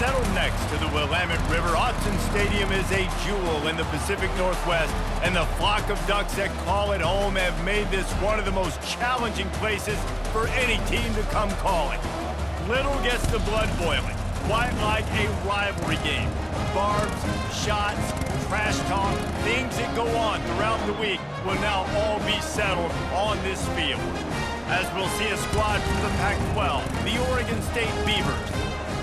settled next to the Willamette River. Autzen Stadium is a jewel in the Pacific Northwest, and the flock of Ducks that call it home have made this one of the most challenging places for any team to come calling. Little gets the blood boiling, quite like a rivalry game. Barbs, shots, trash talk, things that go on throughout the week will now all be settled on this field. As we'll see a squad from the Pac-12, the Oregon State Beavers,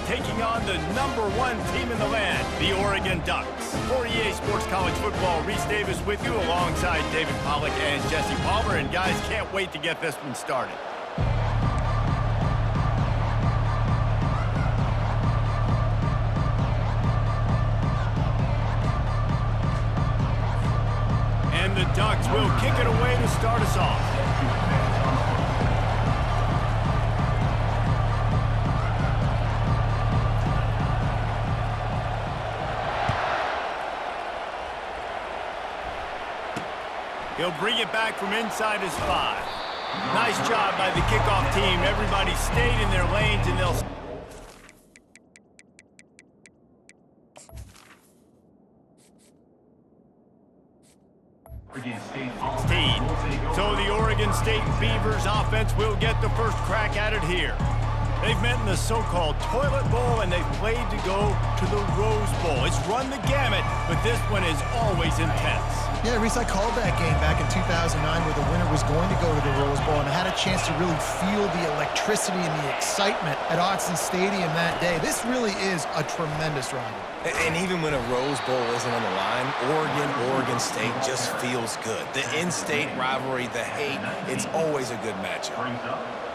taking on the #1 team in the land, the Oregon Ducks. For EA Sports College Football, Reese Davis with you alongside David Pollack and Jesse Palmer. And guys, can't wait to get this one started. And the Ducks will kick it away to start us off. He'll bring it back from inside his 5. Nice job by the kickoff team. Everybody stayed in their lanes, and they'll... So the Oregon State Beavers offense will get the first crack at it here. They've met in the so-called Toilet Bowl, and they've played to go to the Rose Bowl. It's run the gamut, but this one is always intense. Yeah, Reese, I called that game back in 2009 where the winner was going to go to the Rose Bowl, and I had a chance to really feel the electricity and the excitement at Autzen Stadium that day. This really is a tremendous rivalry. And even when a Rose Bowl isn't on the line, Oregon State just feels good. The in-state rivalry, the hate, it's always a good matchup.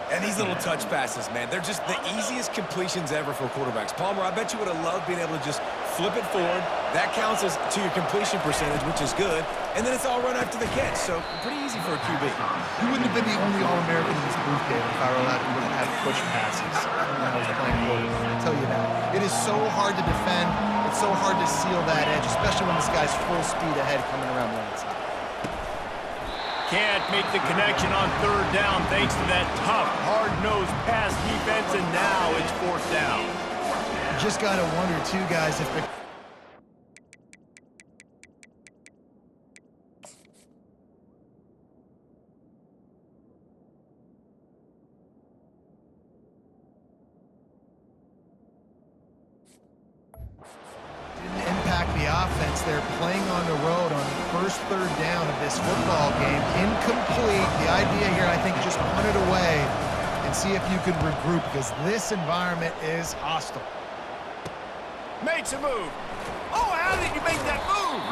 And these little touch passes, man, they're just the easiest completions ever for quarterbacks. Palmer, I bet you would have loved being able to just flip it forward. That counts as to your completion percentage, which is good. And then it's all run after the catch, so pretty easy for a QB. You wouldn't have been the only All-American in this booth, David, if I were allowed to have push passes when I was playing quarterback. I'll tell you that. It is so hard to defend. It's so hard to seal that edge, especially when this guy's full speed ahead coming around the outside. Can't make the connection on 3rd down thanks to that tough, hard-nosed pass defense, and now it's 4th down. You just got to wonder, too, guys, if the... didn't impact the offense. They're playing on the road on the first 3rd down of this football game. Incomplete. The idea here, I think, just punt it away and see if you can regroup, because this environment is hostile. Makes a move. Oh, how did you make that move?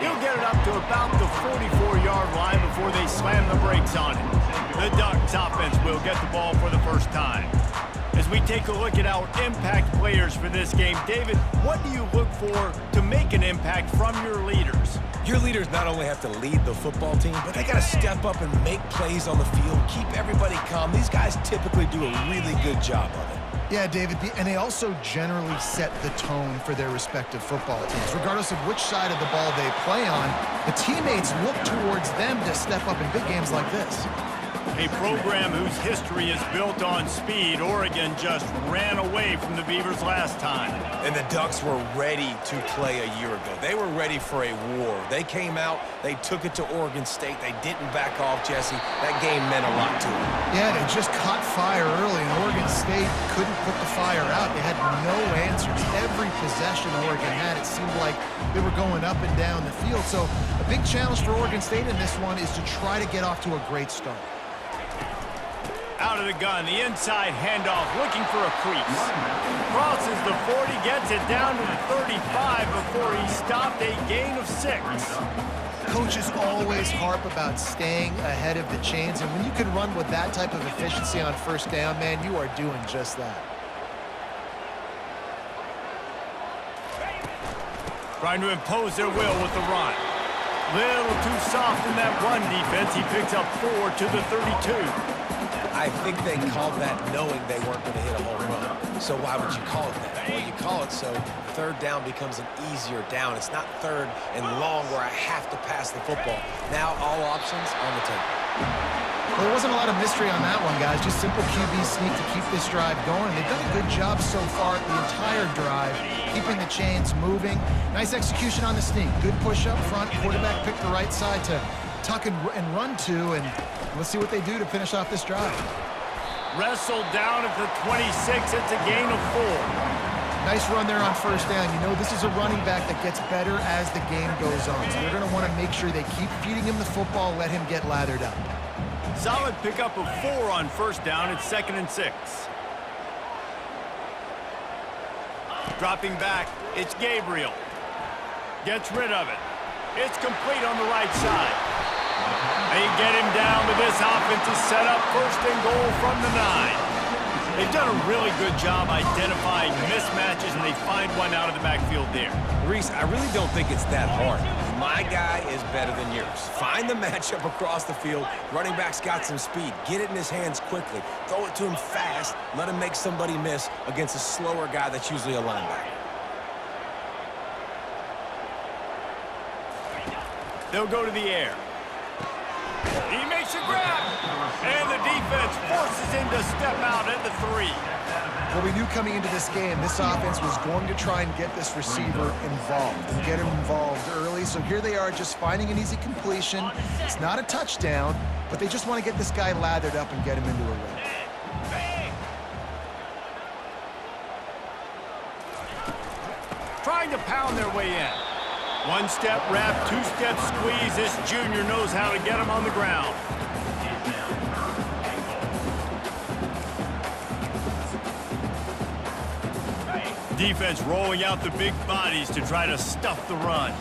He'll get it up to about the 44-yard line before they slam the brakes on it. The Ducks offense will get the ball for the first time. As we take a look at our impact players for this game, David, what do you look for to make an impact from your leaders? Your leaders not only have to lead the football team, but they got to step up and make plays on the field, keep everybody calm. These guys typically do a really good job of it. Yeah, David, and they also generally set the tone for their respective football teams. Regardless of which side of the ball they play on, the teammates look towards them to step up in big games like this. A program whose history is built on speed. Oregon just ran away from the Beavers last time. And the Ducks were ready to play a year ago. They were ready for a war. They came out, they took it to Oregon State. They didn't back off, Jesse. That game meant a lot to them. Yeah, they just caught fire early, and Oregon State couldn't put the fire out. They had no answers. Every possession Oregon had, it seemed like they were going up and down the field. So a big challenge for Oregon State in this one is to try to get off to a great start. Out of the gun, the inside handoff, looking for a crease. Crosses the 40, gets it down to the 35 before he stopped, a gain of 6. Coaches always harp about staying ahead of the chains, and when you can run with that type of efficiency on 1st down, man, you are doing just that. Trying to impose their will with the run. Little too soft in that run defense. He picks up 4 to the 32. I think they called that knowing they weren't going to hit a home run. So why would you call it that? Well, you call it so 3rd down becomes an easier down. It's not 3rd and long where I have to pass the football. Now all options on the table. Well, there wasn't a lot of mystery on that one, guys. Just simple QB sneak to keep this drive going. They've done a good job so far the entire drive, keeping the chains moving. Nice execution on the sneak. Good push up front. Quarterback picked the right side to tuck and run to, and let's see what they do to finish off this drive. Wrestled down at the 26. It's a gain of 4. Nice run there on first down. You know, this is a running back that gets better as the game goes on. So they're going to want to make sure they keep feeding him the football, let him get lathered up. Solid pickup of 4 on first down. It's 2nd and 6. Dropping back, it's Gabriel. Gets rid of it. It's complete on the right side. They get him down, but this offense is set up 1st and goal from the 9. They've done a really good job identifying mismatches, and they find one out of the backfield there. Reese, I really don't think it's that hard. My guy is better than yours. Find the matchup across the field. Running back's got some speed. Get it in his hands quickly. Throw it to him fast. Let him make somebody miss against a slower guy that's usually a linebacker. They'll go to the air. He makes a grab, and the defense forces him to step out at the 3. Well, we knew coming into this game, this offense was going to try and get this receiver involved and get him involved early. So here they are just finding an easy completion. It's not a touchdown, but they just want to get this guy lathered up and get him into a rhythm. Trying to pound their way in. 1-step wrap, 2-step squeeze. This junior knows how to get him on the ground. Defense rolling out the big bodies to try to stuff the run.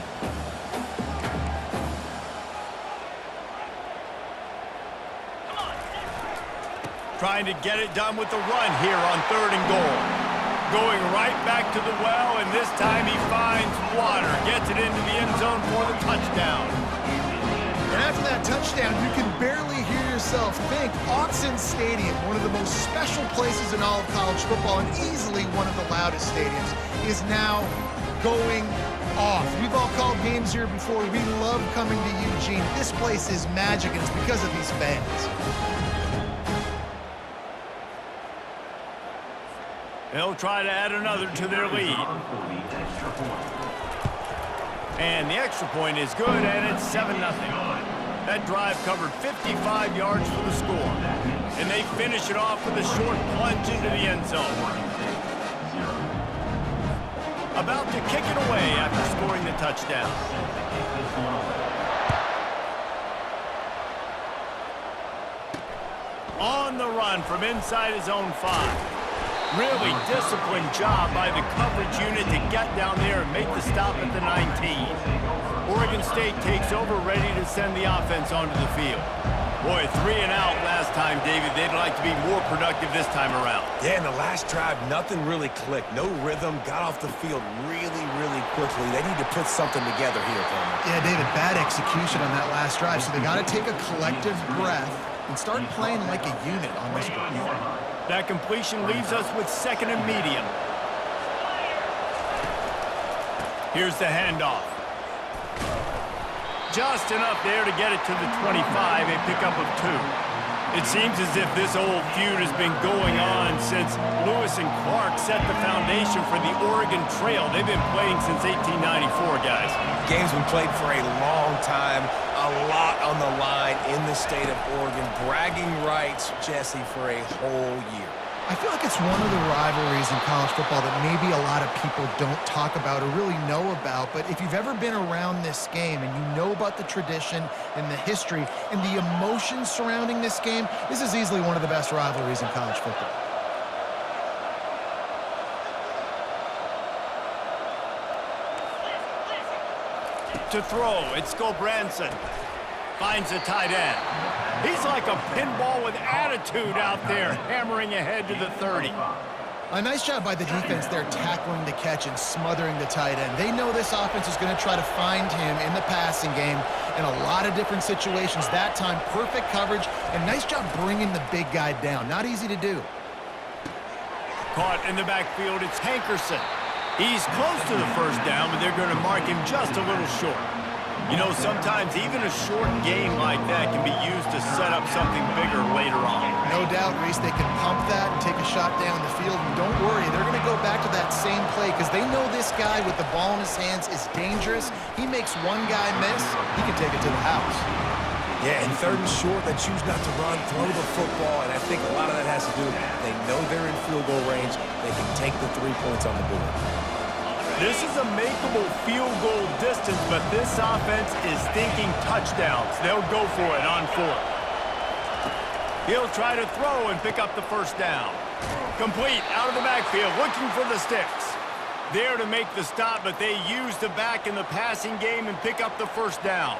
Trying to get it done with the run here on 3rd and goal. Going right back to the well, and this time he finds water. Gets it into the end zone for the touchdown. And after that touchdown, you can barely hear yourself think. Autzen Stadium, one of the most special places in all of college football and easily one of the loudest stadiums, is now going off. We've all called games here before. We love coming to Eugene. This place is magic, and it's because of these fans. They'll try to add another to their lead. And the extra point is good, and it's 7-0. That drive covered 55 yards for the score. And they finish it off with a short plunge into the end zone. About to kick it away after scoring the touchdown. On the run from inside his own 5. Really disciplined job by the coverage unit to get down there and make the stop at the 19. Oregon State takes over, ready to send the offense onto the field. Boy, 3 and out last time, David. They'd like to be more productive this time around. Yeah, in the last drive, nothing really clicked. No rhythm, got off the field really, really quickly. They need to put something together here, Palmer. Yeah, David, bad execution on that last drive, so they got to take a collective breath and start playing like a unit on this drive. That completion leaves us with 2nd and medium. Here's the handoff. Just enough there to get it to the 25, a pickup of 2. It seems as if this old feud has been going on since Lewis and Clark set the foundation for the Oregon Trail. They've been playing since 1894, guys. Game's been played for a long time, a lot on the line in the state of Oregon. Bragging rights, Jesse, for a whole year. I feel like it's one of the rivalries in college football that maybe a lot of people don't talk about or really know about. But if you've ever been around this game and you know about the tradition and the history and the emotions surrounding this game, this is easily one of the best rivalries in college football. To throw, it's Gulbranson. Finds a tight end. He's like a pinball with attitude out there, hammering ahead to the 30. A nice job by the defense there, tackling the catch and smothering the tight end. They know this offense is going to try to find him in the passing game in a lot of different situations. That time, perfect coverage, and nice job bringing the big guy down. Not easy to do. Caught in the backfield, it's Hankerson. He's close to the first down, but they're going to mark him just a little short. You know, sometimes even a short game like that can be used to set up something bigger later on. No doubt, Reese, they can pump that and take a shot down the field. And don't worry, they're going to go back to that same play because they know this guy with the ball in his hands is dangerous. He makes one guy miss, he can take it to the house. Yeah, and third and short, they choose not to run, throw the football, and I think a lot of that has to do with they know they're in field goal range. They can take the 3 points on the board. This is a makeable field goal distance, but this offense is thinking touchdowns. They'll go for it on fourth. He'll try to throw and pick up the first down. Complete out of the backfield, looking for the sticks. There to make the stop, but they use the back in the passing game and pick up the first down.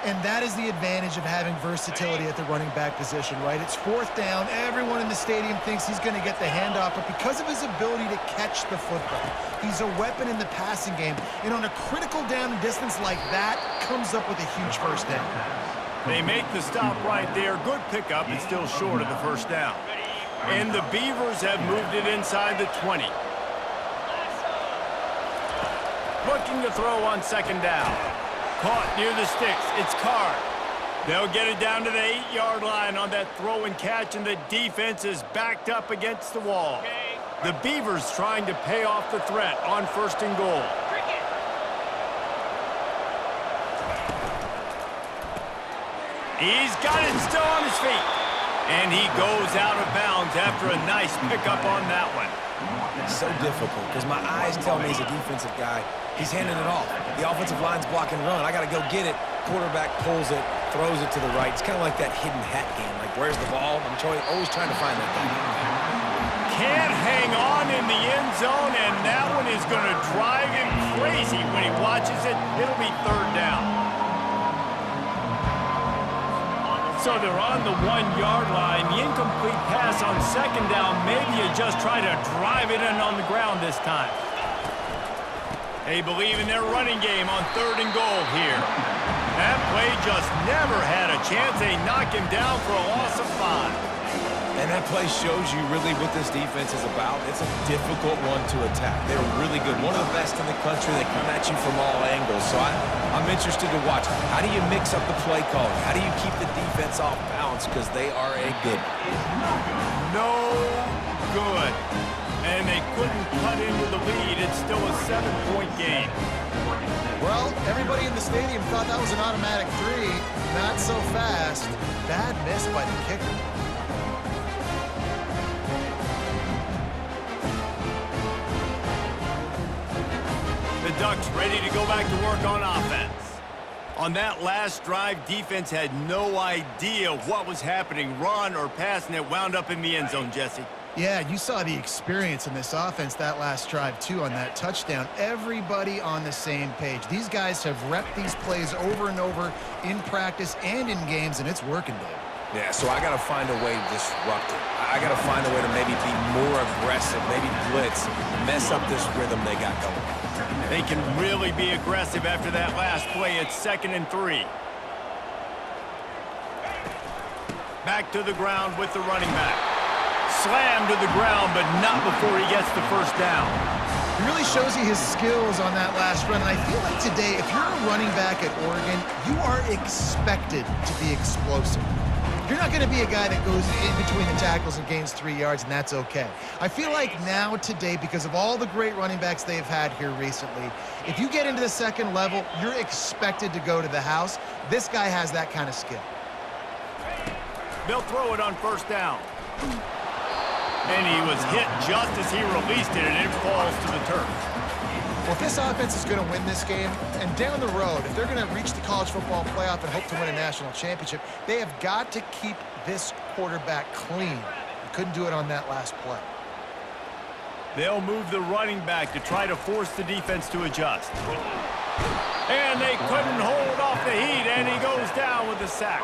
And that is the advantage of having versatility at the running back position, right? It's fourth down. Everyone in the stadium thinks he's going to get the handoff, but because of his ability to catch the football, he's a weapon in the passing game. And on a critical down and distance like that, comes up with a huge first down. They make the stop right there. Good pickup. It's still short of the first down. And the Beavers have moved it inside the 20. Looking to throw on second down. Caught near the sticks. It's Card. They'll get it down to the 8-yard line on that throw and catch, and the defense is backed up against the wall. The Beavers trying to pay off the threat on first and goal. He's got it still on his feet. And he goes out of bounds after a nice pickup on that one. So difficult because my eyes tell me he's a defensive guy. He's handing it off. The offensive line's blocking run. I got to go get it. Quarterback pulls it, throws it to the right. It's kind of like that hidden hat game. Like, where's the ball? I'm always trying to find that guy. Can't hang on in the end zone, and that one is going to drive him crazy when he watches it. It'll be third down. So they're on the 1-yard line. The incomplete pass on second down. Maybe you just try to drive it in on the ground this time. They believe in their running game on third and goal here. That play just never had a chance. They knock him down for a loss of 5. And that play shows you really what this defense is about. It's a difficult one to attack. They're really good. One of the best in the country. They come at you from all angles. So I'm interested to watch. How do you mix up the play calling? How do you keep the defense off balance? Because they are a good one. No good. And they couldn't cut into the lead. It's still a 7-point game. Well, everybody in the stadium thought that was an automatic 3. Not so fast. Bad miss by the kicker. The Ducks ready to go back to work on offense. On that last drive, defense had no idea what was happening, run or pass, and it wound up in the end zone, Jesse. Yeah, you saw the experience in this offense that last drive, too, on that touchdown. Everybody on the same page. These guys have repped these plays over and over in practice and in games, and it's working, Dave. Yeah, so I got to find a way to disrupt it. I got to find a way to maybe be more aggressive, maybe blitz, mess up this rhythm they got going. They can really be aggressive after that last play. It's 2nd and 3. Back to the ground with the running back. Slammed to the ground, but not before he gets the first down. He really shows you his skills on that last run. And I feel like today, if you're a running back at Oregon, you are expected to be explosive. You're not going to be a guy that goes in between the tackles and gains 3 yards, and that's okay. I feel like now today, because of all the great running backs they've had here recently, if you get into the second level, you're expected to go to the house. This guy has that kind of skill. They'll throw it on first down. And he was hit just as he released it, and it falls to the turf. Well, if this offense is going to win this game, and down the road, if they're going to reach the college football playoff and hope to win a national championship, they have got to keep this quarterback clean. They couldn't do it on that last play. They'll move the running back to try to force the defense to adjust. And they couldn't hold off the heat, and he goes down with a sack.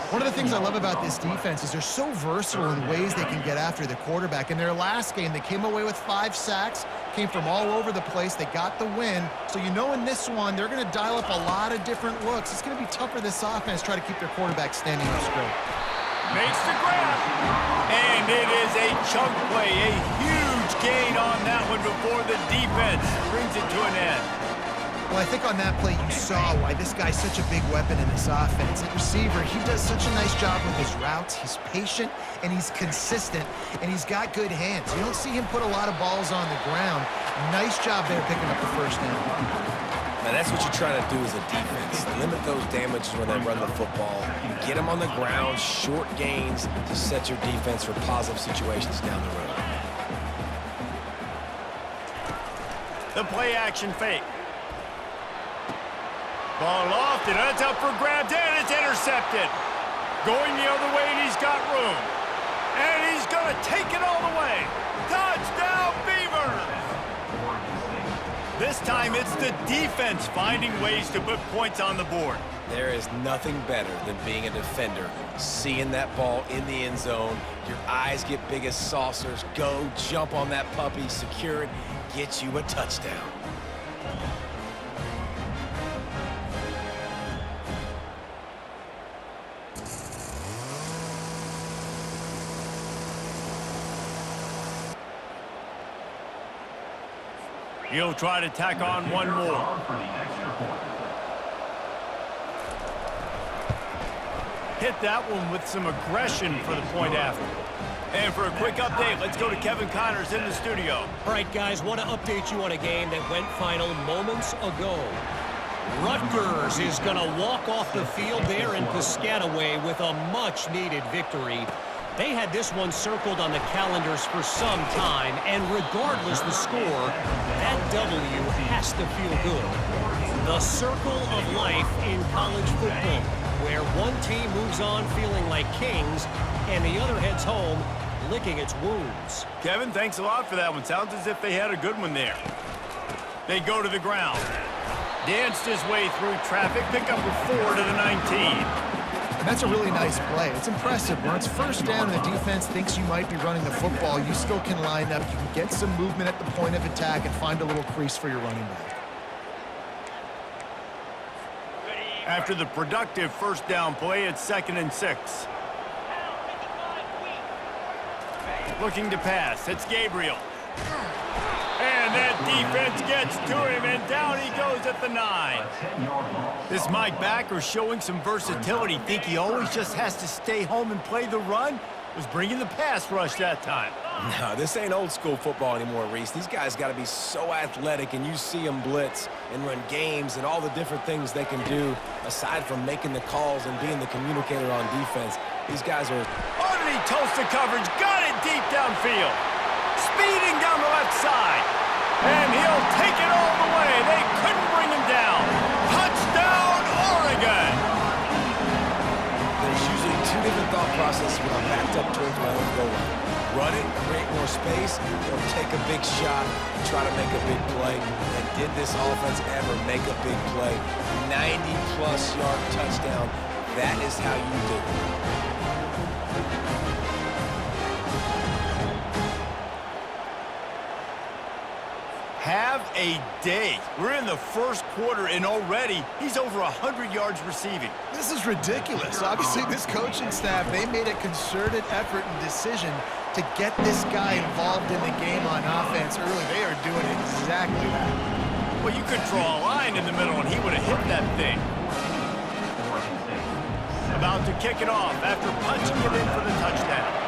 One of the things I love about this defense is they're so versatile in ways they can get after the quarterback. In their last game, they came away with 5 sacks, came from all over the place. They got the win. So you know in this one, they're going to dial up a lot of different looks. It's going to be tough for this offense to try to keep their quarterback standing up straight. Makes the grab. And it is a chunk play, a huge gain on that one before the defense brings it to an end. Well, I think on that play you saw why this guy's such a big weapon in this offense. At receiver, he does such a nice job with his routes. He's patient, and he's consistent, and he's got good hands. You don't see him put a lot of balls on the ground. Nice job there picking up the first down. Now, that's what you're trying to do as a defense. Limit those damages when they run the football. Get them on the ground, short gains to set your defense for positive situations down the road. The play action fake. Ball lofted, and it's up for grabs, and it's intercepted. Going the other way, and he's got room. And he's going to take it all the way. Touchdown, Beavers! This time, it's the defense finding ways to put points on the board. There is nothing better than being a defender. Seeing that ball in the end zone, your eyes get big as saucers. Go, jump on that puppy, secure it, get you a touchdown. He'll try to tack on one more. Hit that one with some aggression for the point after. And for a quick update, let's go to Kevin Connors in the studio. All right, guys, want to update you on a game that went final moments ago. Rutgers is going to walk off the field there in Piscataway with a much-needed victory. They had this one circled on the calendars for some time, and regardless the score, that W has to feel good. The circle of life in college football, where one team moves on feeling like kings, and the other heads home licking its wounds. Kevin, thanks a lot for that one. Sounds as if they had a good one there. They go to the ground. Danced his way through traffic, pick up a 4 to the 19. And that's a really nice play. It's impressive. When it's first down and the defense thinks you might be running the football, you still can line up. You can get some movement at the point of attack and find a little crease for your running back. After the productive first down play, it's 2nd and 6. Looking to pass. It's Gabriel. And that defense gets to him, and down he goes at the 9. This Mike backer showing some versatility. Think he always just has to stay home and play the run? Was bringing the pass rush that time. No, this ain't old school football anymore, Reese. These guys got to be so athletic, and you see them blitz and run games and all the different things they can do aside from making the calls and being the communicator on defense. These guys are... Underneath toasted coverage, got it deep downfield. Speeding down the left side. And he'll take it all the way. They couldn't bring him down. Touchdown, Oregon! There's usually two different thought processes when I'm backed up towards my own goal line. Run it, create more space, or take a big shot and try to make a big play. And did this offense ever make a big play? 90-plus yard touchdown. That is how you do it. Have a day. We're in the first quarter, and already he's over 100 yards receiving. This is ridiculous. Obviously, this coaching staff, they made a concerted effort and decision to get this guy involved in the game on offense early. They are doing exactly that. Well, you could draw a line in the middle, and he would have hit that thing. About to kick it off after punching it in for the touchdown.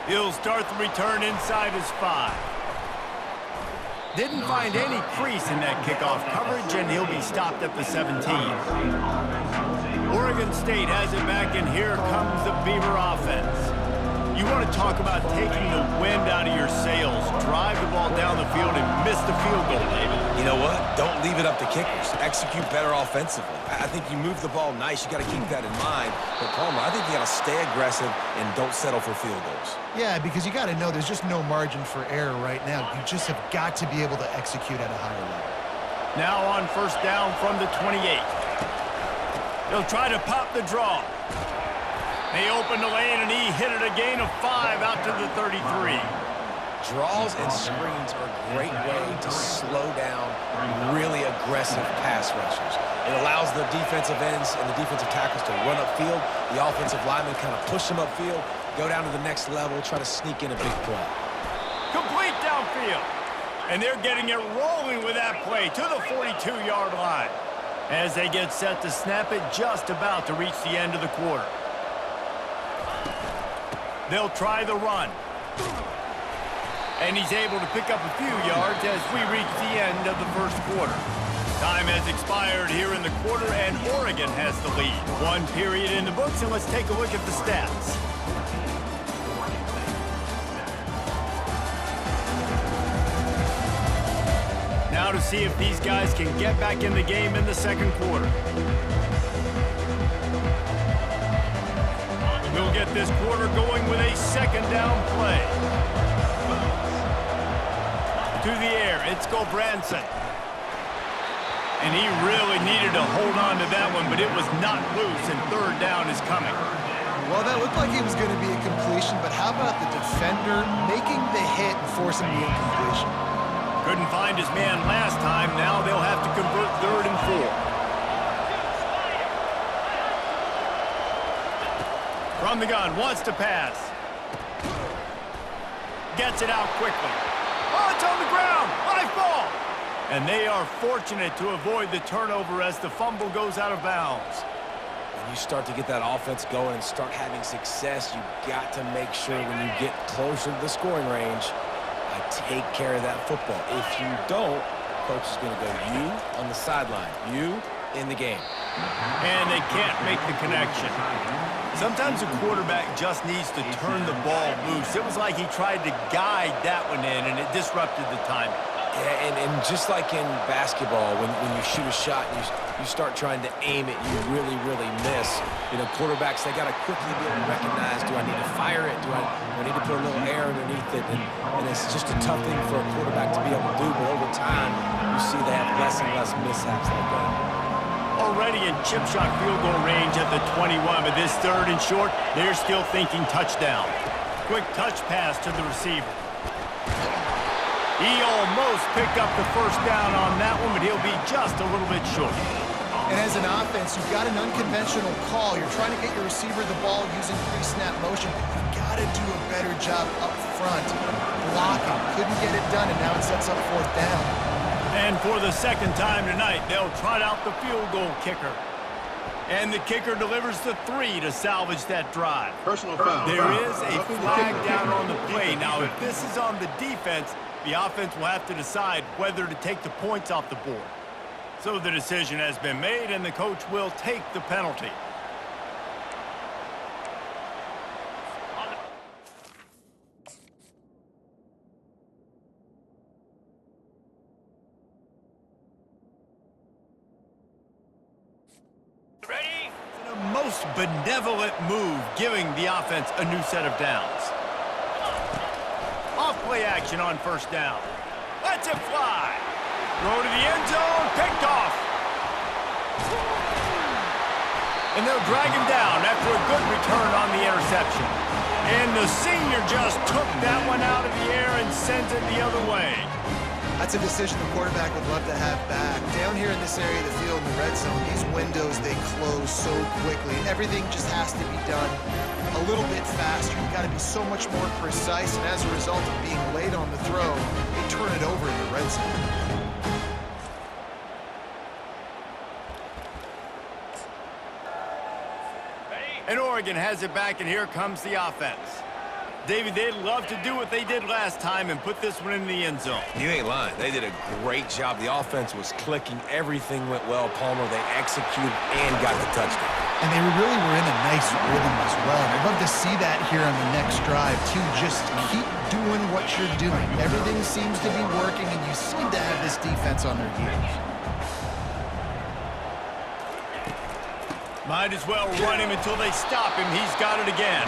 He'll start the return inside his 5. Didn't find any crease in that kickoff coverage, and he'll be stopped at the 17. Oregon State has it back, and here comes the Beaver offense. You want to talk about taking the wind out of your sails. Drive the ball down the field and miss the field goal, David. You know what? Don't leave it up to kickers. Execute better offensively. I think you move the ball nice. You got to keep that in mind. But, Palmer, I think you got to stay aggressive and don't settle for field goals. Yeah, because you got to know there's just no margin for error right now. You just have got to be able to execute at a higher level. Now on first down from the 28. He'll try to pop the draw. They opened the lane, and he hit it a gain of 5 out to the 33. Draws and screens are a great way to slow down really aggressive pass rushers. It allows the defensive ends and the defensive tackles to run upfield. The offensive linemen kind of push them upfield, go down to the next level, try to sneak in a big play. Complete downfield. And they're getting it rolling with that play to the 42-yard line. As they get set to snap it, just about to reach the end of the quarter. They'll try the run. And he's able to pick up a few yards as we reach the end of the first quarter. Time has expired here in the quarter, and Oregon has the lead. One period in the books, and let's take a look at the stats. Now to see if these guys can get back in the game in the second quarter. We'll get this quarter going with a second down play. To the air, it's Gulbranson. And he really needed to hold on to that one, but it was not loose, and third down is coming. Well, that looked like it was going to be a completion, but how about the defender making the hit and forcing the incompletion? Couldn't find his man last time. Now they'll have to convert 3rd and 4. From the gun, wants to pass. Gets it out quickly. Oh, it's on the ground. High ball. And they are fortunate to avoid the turnover as the fumble goes out of bounds. When you start to get that offense going and start having success, you've got to make sure when you get closer to the scoring range, take care of that football. If you don't, coach is going to go you on the sideline, you in the game. And they can't make the connection. Sometimes a quarterback just needs to turn the ball loose. It was like he tried to guide that one in, and it disrupted the timing. Yeah, and just like in basketball, when you shoot a shot and you start trying to aim it, you really, really miss. You know, quarterbacks, they got to quickly be able to recognize, do I need to fire it? Do I need to put a little air underneath it? And it's just a tough thing for a quarterback to be able to do, but over time, you see they have less and less mishaps like that. Already in chip shot field goal range at the 21, but this 3rd and short, they're still thinking touchdown. Quick touch pass to the receiver. He almost picked up the first down on that one, but he'll be just a little bit short. And as an offense, you've got an unconventional call. You're trying to get your receiver the ball using pre-snap motion, but you've got to do a better job up front blocking. Couldn't get it done, and now it sets up 4th down. And for the second time tonight, they'll trot out the field goal kicker. And the kicker delivers the 3 to salvage that drive. Personal foul. There is a flag down on the play. Now, if this is on the defense, the offense will have to decide whether to take the points off the board. So the decision has been made, and the coach will take the penalty. Ready? A most benevolent move, giving the offense a new set of downs. Off-play action on first down. Lets it fly. Throw to the end zone. Picked off. And they'll drag him down after a good return on the interception. And the senior just took that one out of the air and sends it the other way. That's a decision the quarterback would love to have back. Down here in this area of the field in the red zone, these windows, they close so quickly. Everything just has to be done a little bit faster. You've got to be so much more precise, and as a result of being late on the throw, they turn it over in the red zone. And Oregon has it back, and here comes the offense. David, they'd love to do what they did last time and put this one in the end zone. You ain't lying. They did a great job. The offense was clicking. Everything went well, Palmer. They executed and got the touchdown. And they really were in a nice rhythm as well. I'd love to see that here on the next drive, too. Just keep doing what you're doing. Everything seems to be working, and you seem to have this defense on their heels. Might as well run him until they stop him. He's got it again.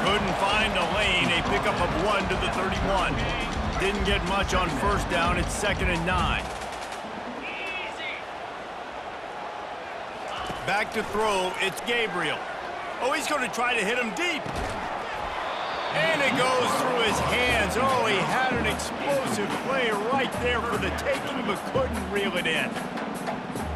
Couldn't find a lane. A pickup of 1 to the 31. Didn't get much on first down. It's 2nd and 9. Back to throw. It's Gabriel. Oh, he's going to try to hit him deep. And it goes through his hands. Oh, he had an explosive play right there for the taking, but couldn't reel it in.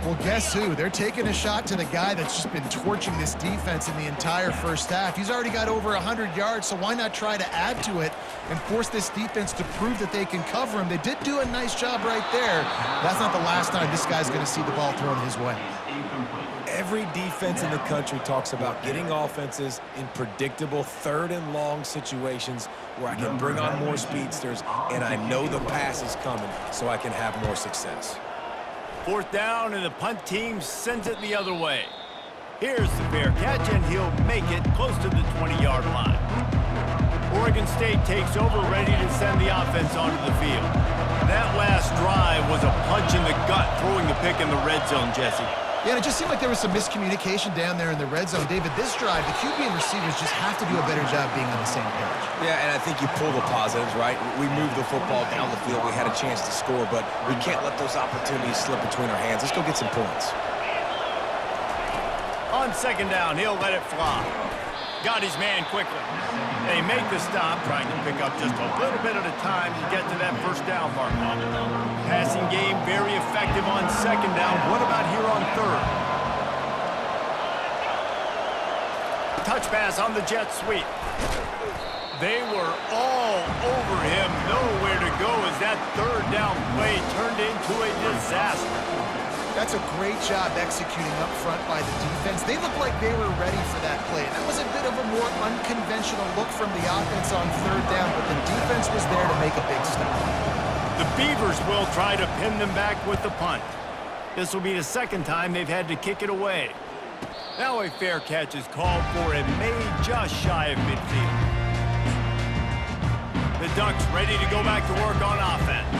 Well, guess who? They're taking a shot to the guy that's just been torching this defense in the entire first half. He's already got over 100 yards, so why not try to add to it and force this defense to prove that they can cover him? They did do a nice job right there. That's not the last time this guy's going to see the ball thrown his way. Every defense in the country talks about getting offenses in predictable third and long situations where I can bring on more speedsters and I know the pass is coming so I can have more success. Fourth down, and the punt team sends it the other way. Here's the fair catch, and he'll make it close to the 20-yard line. Oregon State takes over, ready to send the offense onto the field. That last drive was a punch in the gut, throwing the pick in the red zone, Jesse. Yeah, and it just seemed like there was some miscommunication down there in the red zone. David, this drive, the QB and receivers just have to do a better job being on the same page. Yeah, and I think you pull the positives, right? We moved the football down the field. We had a chance to score, but we can't let those opportunities slip between our hands. Let's go get some points. On second down, he'll let it fly. Got his man quickly. They make the stop, trying to pick up just a little bit at a time to get to that first down mark. Passing game very effective on second down. What about here on third? Touch pass on the jet sweep. They were all over him. Nowhere to go as that third down play turned into a disaster. That's a great job executing up front by the defense. They looked like they were ready for that play. That was a bit of a more unconventional look from the offense on third down, but the defense was there to make a big stop. The Beavers will try to pin them back with the punt. This will be the second time they've had to kick it away. Now a fair catch is called for and made just shy of midfield. The Ducks ready to go back to work on offense.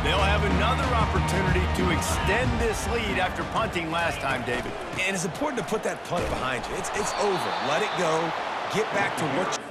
They'll have another opportunity to extend this lead after punting last time, David. And it's important to put that punt behind you. It's over. Let it go. Get back to what you